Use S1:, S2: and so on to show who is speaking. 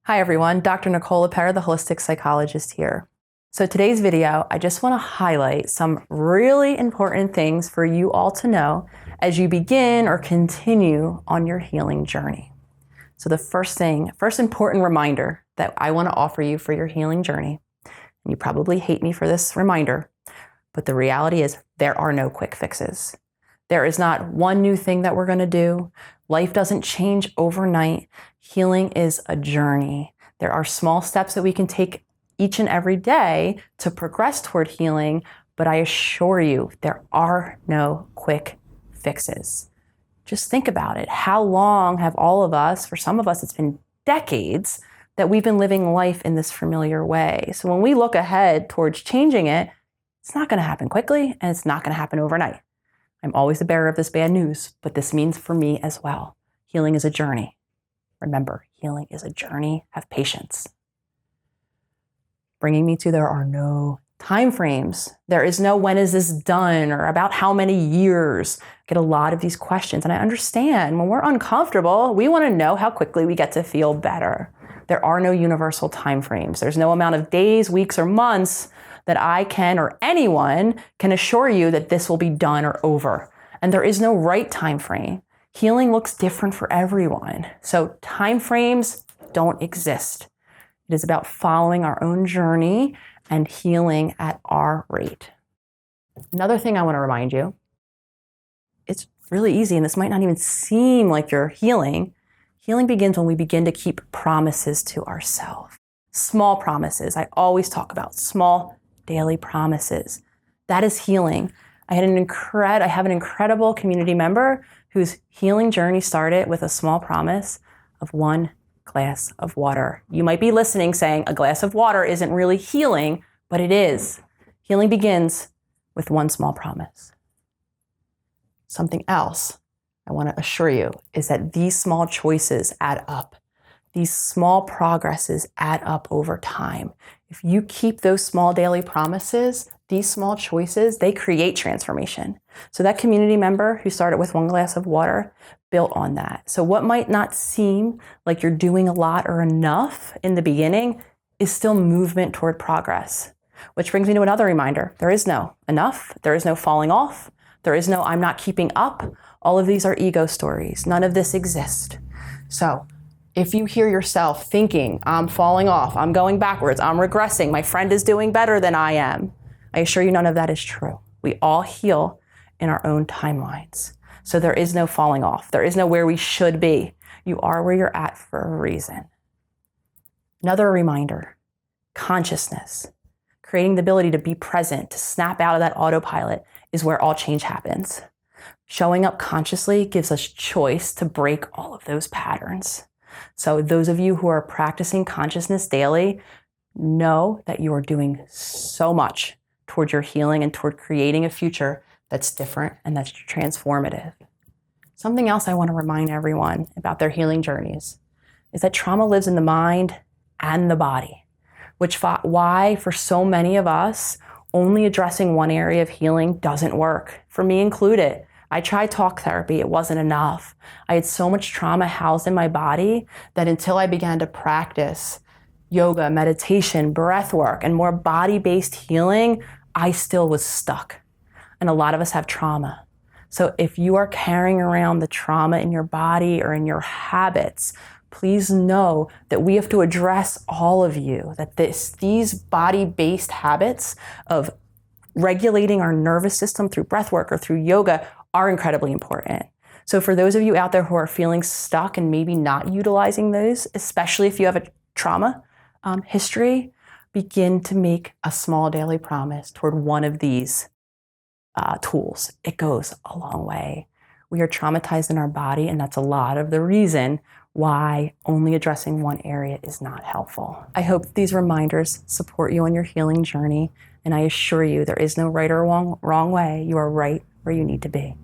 S1: Hi everyone, Dr. Nicole Lepera, the holistic psychologist here. So today's video, I just want to highlight some really important things for you all to know as you begin or continue on your healing journey. So the first important reminder that I want to offer you for your healing journey, and you probably hate me for this reminder, but the reality is there are no quick fixes. There is not one new thing that we're going to do. Life doesn't change overnight. Healing is a journey. There are small steps that we can take each and every day to progress toward healing, but I assure you, there are no quick fixes. Just think about it. How long have all of us, for some of us, it's been decades, that we've been living life in this familiar way. So when we look ahead towards changing it, it's not going to happen quickly and it's not going to happen overnight. I'm always the bearer of this bad news, but this means for me as well. Healing is a journey. Remember, healing is a journey. Have patience. Bringing me to there are no time frames. There is no when is this done or about how many years. I get a lot of these questions, and I understand when we're uncomfortable, we want to know how quickly we get to feel better. There are no universal time frames. There's no amount of days, weeks, or months that I can or anyone can assure you that this will be done or over. And there is no right time frame. Healing looks different for everyone. So time frames don't exist. It is about following our own journey and healing at our rate. Another thing I want to remind you, it's really easy, and this might not even seem like you're healing. Healing begins when we begin to keep promises to ourselves. Small promises. I always talk about small daily promises. That is healing. I have an incredible community member whose healing journey started with a small promise of 1 glass of water. You might be listening saying a glass of water isn't really healing, but it is. Healing begins with one small promise. Something else I want to assure you is that these small choices add up. These small progresses add up over time. If you keep those small daily promises, these small choices, they create transformation. So that community member who started with 1 glass of water built on that. So what might not seem like you're doing a lot or enough in the beginning is still movement toward progress. Which brings me to another reminder. There is no enough. There is no falling off. There is no I'm not keeping up. All of these are ego stories. None of this exists. So if you hear yourself thinking, I'm falling off, I'm going backwards, I'm regressing, my friend is doing better than I am, I assure you none of that is true. We all heal in our own timelines. So there is no falling off. There is no where we should be. You are where you're at for a reason. Another reminder, consciousness, creating the ability to be present, to snap out of that autopilot is where all change happens. Showing up consciously gives us choice to break all of those patterns. So those of you who are practicing consciousness daily, know that you are doing so much toward your healing and toward creating a future that's different and that's transformative. Something else I want to remind everyone about their healing journeys is that trauma lives in the mind and the body, why for so many of us, only addressing one area of healing doesn't work, for me included. I tried talk therapy, it wasn't enough. I had so much trauma housed in my body that until I began to practice yoga, meditation, breath work, and more body-based healing, I still was stuck. And a lot of us have trauma. So if you are carrying around the trauma in your body or in your habits, please know that we have to address all of you, that these body-based habits of regulating our nervous system through breath work or through yoga are incredibly important. So for those of you out there who are feeling stuck and maybe not utilizing those, especially if you have a trauma history, begin to make a small daily promise toward one of these tools. It goes a long way. We are traumatized in our body, and that's a lot of the reason why only addressing one area is not helpful. I hope these reminders support you on your healing journey, and I assure you there is no right or wrong way. You are right where you need to be.